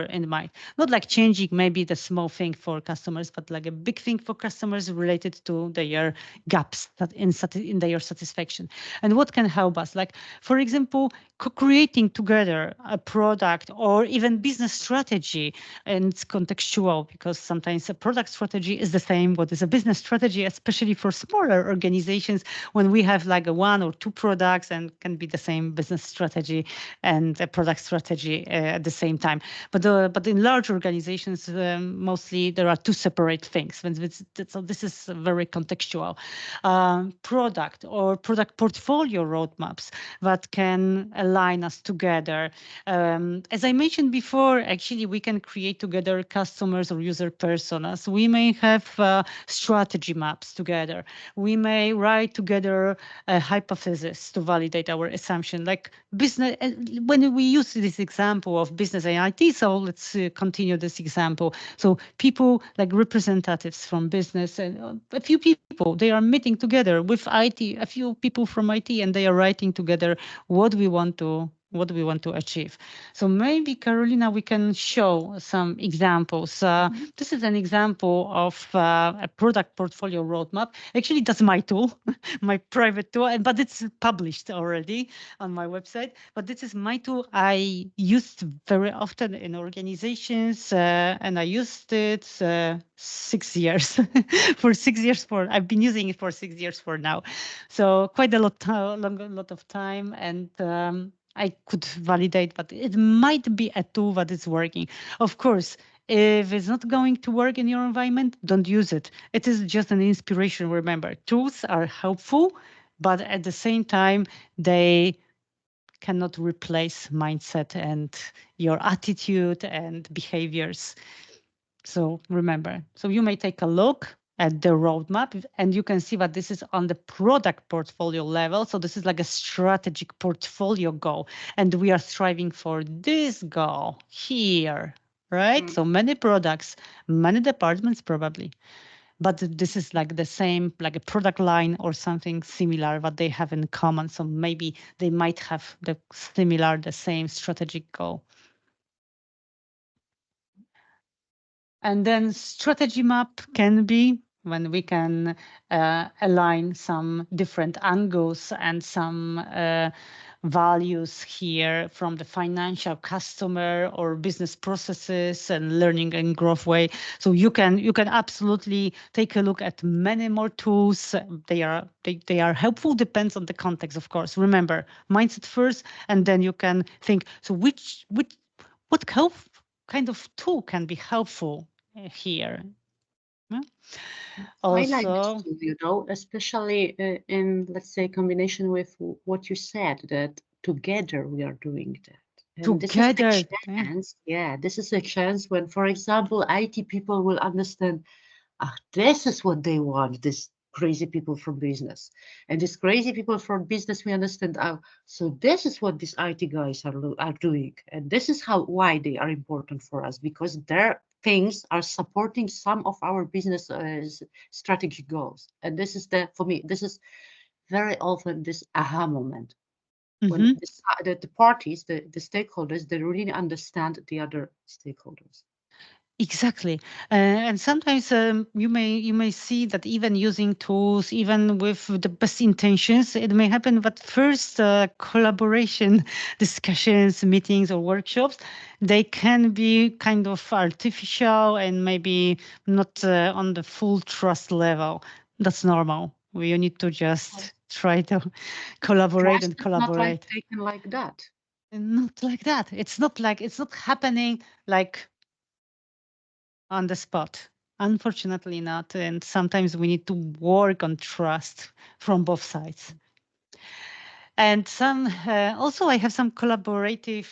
in mind. Not like changing maybe the small thing for customers, but like a big thing for customers related to their gaps that in their satisfaction. And what can help us? Like, for example, creating together a product or even business strategy. And it's contextual because sometimes a product strategy is the same what is a business strategy, especially for smaller organizations when we have like a one or two products and can be the same business strategy and a product strategy at the same time. But in large organizations, mostly there are two separate things. So this is very contextual. Product or product portfolio roadmaps that can align us together. As I mentioned before, actually, we can create together customers or user personas. We may have strategy maps together. We may write together a hypothesis to validate our assumption, like business. When we use this example of business and IT, so let's continue this example. So people like representatives from business and a few people, they are meeting together with IT, a few people from IT, and they are writing together what we want to what we want to achieve. So maybe, Carolina, we can show some examples. This is an example of a product portfolio roadmap. Actually, that's my tool, my private tool, but it's published already on my website. But this is my tool I used very often in organizations, and I used it 6 years. For 6 years, I've been using it for 6 years for now. So quite a lot of time, and I could validate that it might be a tool that is working. Of course, if it's not going to work in your environment, don't use it. It is just an inspiration. Remember, tools are helpful, but at the same time, they cannot replace mindset and your attitude and behaviors. So remember, so you may take a look at the roadmap and you can see that this is on the product portfolio level. So this is like a strategic portfolio goal, and we are striving for this goal here, right? So many products, many departments probably, but this is like the same, like a product line or something similar that they have in common. So maybe they might have the same strategic goal. And then strategy map can be when we can align some different angles and some values here from the financial, customer, or business processes and learning and growth way. So you can absolutely take a look at many more tools. They are helpful, depends on the context, of course. Remember, mindset first, and then you can think, so what kind of tool can be helpful here? Yeah. I like Also, this tool, especially in, let's say, combination with what you said, that together we are doing that. And together, this is a chance, this is a chance when, for example, IT people will understand, this is what they want, this crazy people from business. And these crazy people from business, we understand, so this is what these IT guys are doing. And this is why they are important for us, because their things are supporting some of our business strategic goals. And this is for me, this is very often this aha moment. When the parties, the stakeholders, they really understand the other stakeholders. exactly, and sometimes you may see that even using tools, even with the best intentions, it may happen that first collaboration discussions, meetings, or workshops, they can be kind of artificial and maybe not on the full trust level. That's normal. We need to just try to collaborate and collaborate. Not like taken like that. Not like that. It's not happening like on the spot. Unfortunately not. And sometimes we need to work on trust from both sides. And also I have some collaborative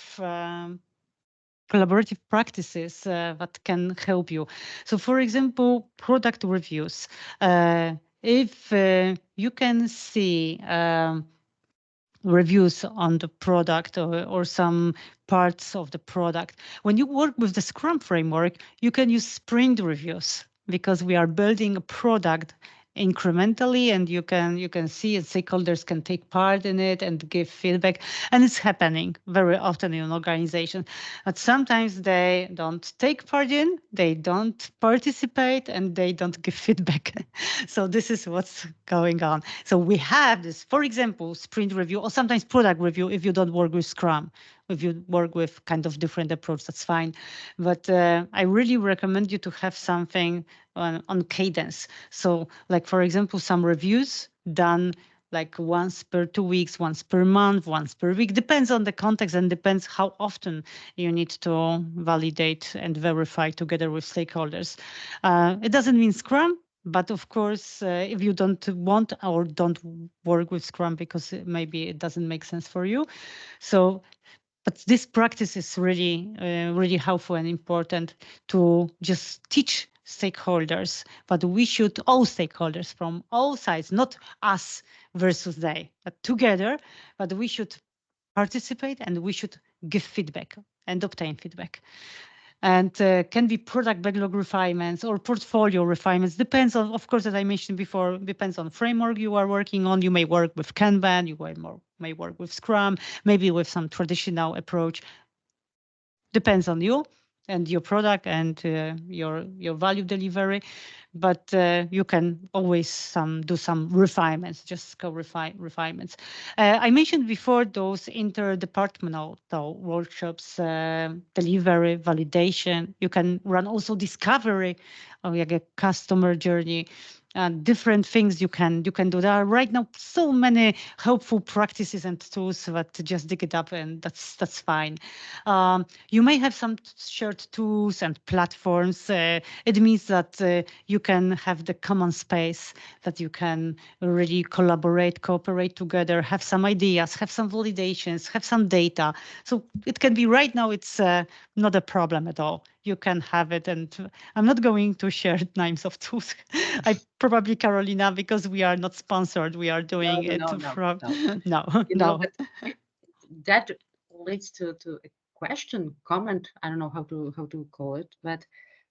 practices that can help you. So for example, product reviews. If you can see reviews on the product or some parts of the product. When you work with the Scrum framework, you can use sprint reviews because we are building a product incrementally, and you can see it, stakeholders can take part in it and give feedback, and it's happening very often in an organization. But sometimes they don't take part in, they don't participate, and they don't give feedback. So this is what's going on. So we have this, for example, sprint review, or sometimes product review if you don't work with Scrum. If you work with kind of different approach, that's fine. But I really recommend you to have something on cadence. So like, for example, some reviews done like once per 2 weeks, once per month, once per week, depends on the context and depends how often you need to validate and verify together with stakeholders. It doesn't mean Scrum, but of course, if you don't want or don't work with Scrum because maybe it doesn't make sense for you. So, but this practice is really, really helpful and important to just teach stakeholders, but we should, all stakeholders from all sides, not us versus they, but together, but we should participate and we should give feedback and obtain feedback. and can be product backlog refinements or portfolio refinements. Depends on, of course, as I mentioned before, depends on framework you are working on. You may work with Kanban, you may work with Scrum, maybe with some traditional approach. Depends on you and your product and your value delivery, but you can always do some refinements, just go refinements. I mentioned before those interdepartmental workshops, delivery, validation. You can run also discovery of like a customer journey. Different things you can do. There are right now so many helpful practices and tools that just dig it up, and that's fine. You may have some shared tools and platforms. It means that you can have the common space that you can really cooperate together, have some ideas, have some validations, have some data. So it can be right now, it's not a problem at all. You can have it, and I'm not going to share names of tools. I probably Carolina, because we are not sponsored. We are doing from no. But that leads to a question, comment. I don't know how to call it, but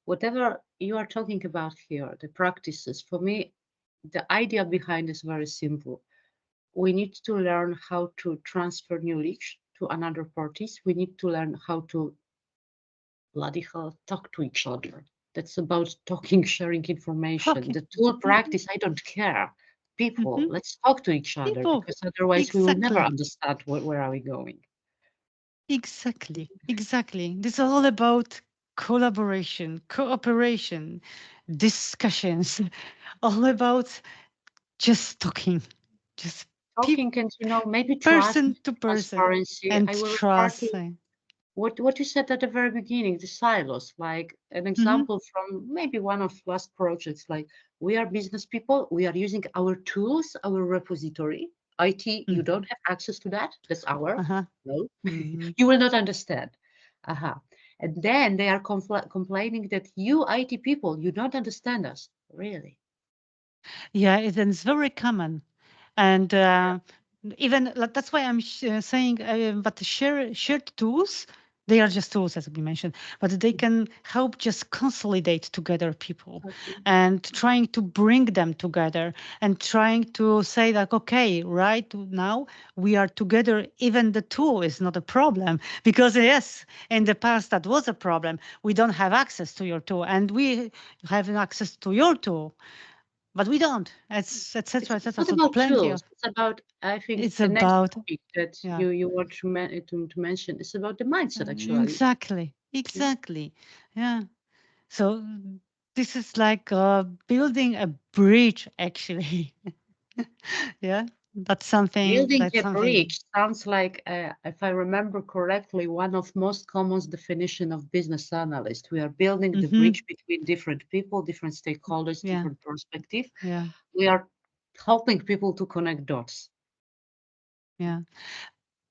whatever you are talking about here, the practices, for me, the idea behind is very simple. We need to learn how to transfer knowledge to another parties. We need to learn how to bloody hell talk to each other. That's about talking, sharing information. The tool practice, I don't care. People, let's talk to each other, because otherwise we will never understand where are we going. Exactly. This is all about collaboration, cooperation, discussions, all about just talking, just Talking and, maybe person trust, to person, transparency. and I will refer trust. to what you said at the very beginning, the silos, like an example from maybe one of last projects, like we are business people, we are using our tools, our repository. IT, you don't have access to that. That's our. No, you will not understand. And then they are complaining that you IT people, you don't understand us. Really? Yeah, it's very common. And even that's why I'm saying, but shared tools, they are just tools, as we mentioned, but they can help just consolidate together people and trying to bring them together and trying to say that, okay, right now we are together. Even the tool is not a problem, because yes, in the past that was a problem. We don't have access to your tool, and we have access to your tool, but we don't. It's etc. It's not about tools. It's about, I think, it's the next about topic that you want to mention is about the mindset, actually. Exactly. Yeah. So this is like building a bridge, actually. Yeah. Building a bridge sounds like, if I remember correctly, one of most common definition of business analyst. We are building the bridge between different people, different stakeholders, different perspective. Yeah. We are helping people to connect dots. Yeah.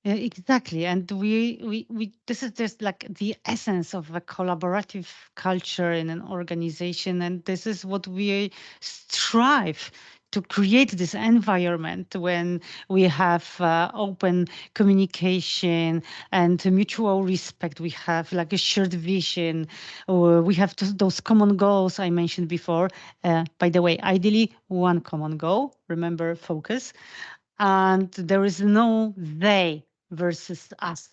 Exactly. And we this is just like the essence of a collaborative culture in an organization. And this is what we strive to create, this environment when we have open communication and mutual respect. We have like a shared vision, or we have those common goals I mentioned before. By the way, ideally one common goal, remember, focus. And there is no they versus us.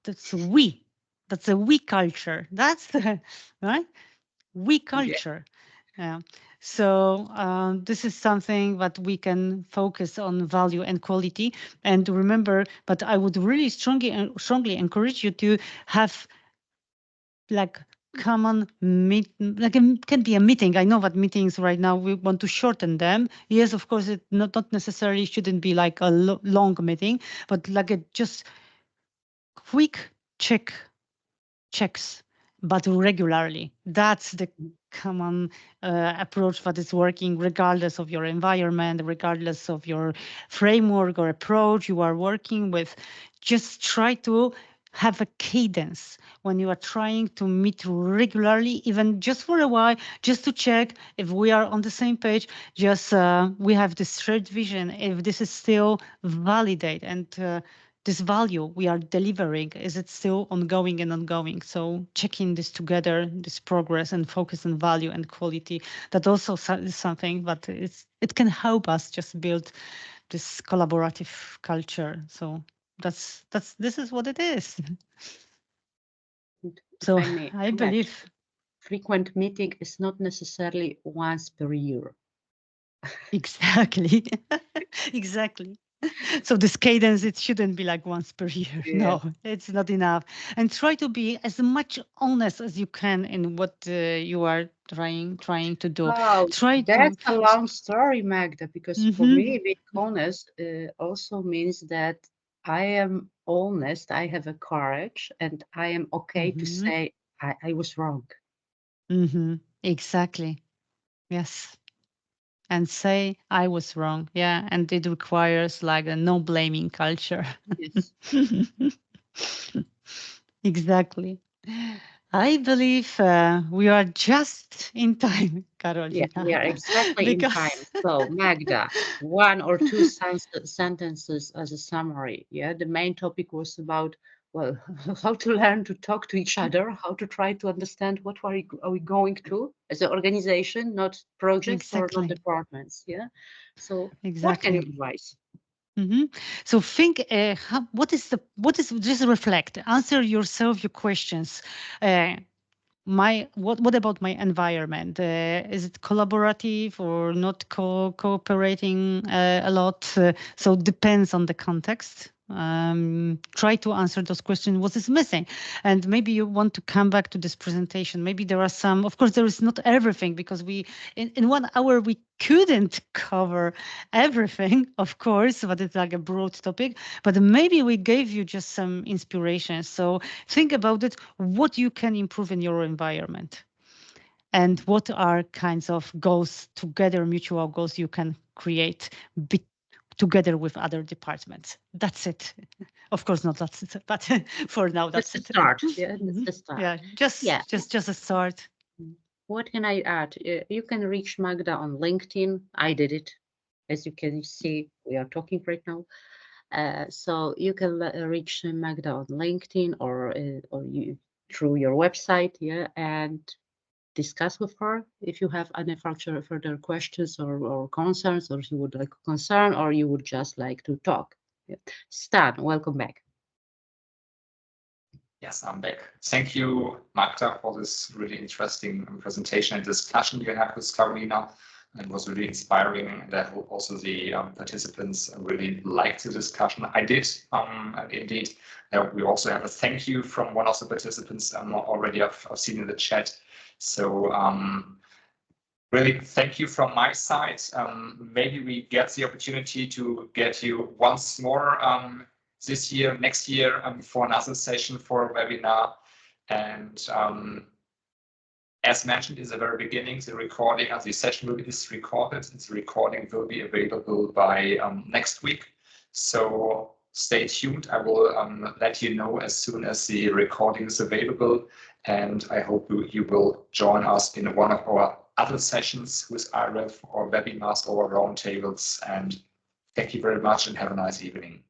That's we. That's a we culture. That's the right we culture. Yeah. So this is something that we can focus on value and quality. And remember, but I would really strongly encourage you to have like common meet, like it can be a meeting. I know that meetings right now we want to shorten them. Yes, of course, it not necessarily shouldn't be like a long meeting, but like a just quick checks, but regularly. That's the common approach that is working regardless of your environment, regardless of your framework or approach you are working with. Just try to have a cadence when you are trying to meet regularly, even just for a while, just to check if we are on the same page, just we have this shared vision, if this is still validate. And this value we are delivering, is it still ongoing and ongoing? So checking this together, this progress and focus on value and quality, that also is something, but it can help us just build this collaborative culture. So this is what it is. So If I may I add, believe frequent meeting is not necessarily once per year. exactly. Exactly. So this cadence, it shouldn't be like once per year. Yeah. No, it's not enough. And try to be as much honest as you can in what you are trying to do. Oh, Try that's to. a long story, Magda, because for Mhm, me, being honest also means that I am honest, I have a courage, and I am okay to mhm, say I was wrong. mhm. Exactly. Yes. And say I was wrong. Yeah. And it requires like a no blaming culture. Yes. Exactly. I believe we are just in time, Yeah, Carolina, we are exactly in time. because So, Magda, one or two sentences as a summary. Yeah, the main topic was about, well, how to learn to talk to each other, how to try to understand what are we going to as an organization, not projects or not exactly, departments. Yeah. So, what can you exactly. advise? So think, what is just reflect, answer yourself your questions. What about my environment? Is it collaborative or not cooperating a lot? So depends on the context. Try to answer those questions. What is missing? And maybe you want to come back to this presentation. Maybe there are some. Of course, there is not everything, because we in 1 hour we couldn't cover everything, of course, but it's like a broad topic. But maybe we gave you just some inspiration. So think about it, what you can improve in your environment, and what are kinds of goals together, mutual goals you can create together with other departments. That's it. Of course not that's it, but for now That's that's the it. start. Yeah, that's Mhm. the start. Yeah, Yeah. just a start. What can I add? You can reach Magda on LinkedIn. I did it. As you can see, we are talking right now. So you can reach Magda on LinkedIn or you through your website, yeah, and discuss with her if you have any further questions or concerns, or you would like a concern, or you would just like to talk. Yeah. Stan, welcome back. Yes, I'm back. Thank you, Magda, for this really interesting presentation and discussion you had with Carolina. It was really inspiring, and I hope also the participants really liked the discussion. I did, indeed. We also have a thank you from one of the participants already I've seen in the chat. So really, thank you from my side. Maybe we get the opportunity to get you once more this year, next year, for another session, for a webinar. And as mentioned in the very beginning, the recording of the session is recorded. The recording will be available by next week. So stay tuned. I will let you know as soon as the recording is available. And I hope you will join us in one of our other sessions with IREB or webinars or roundtables. And thank you very much and have a nice evening.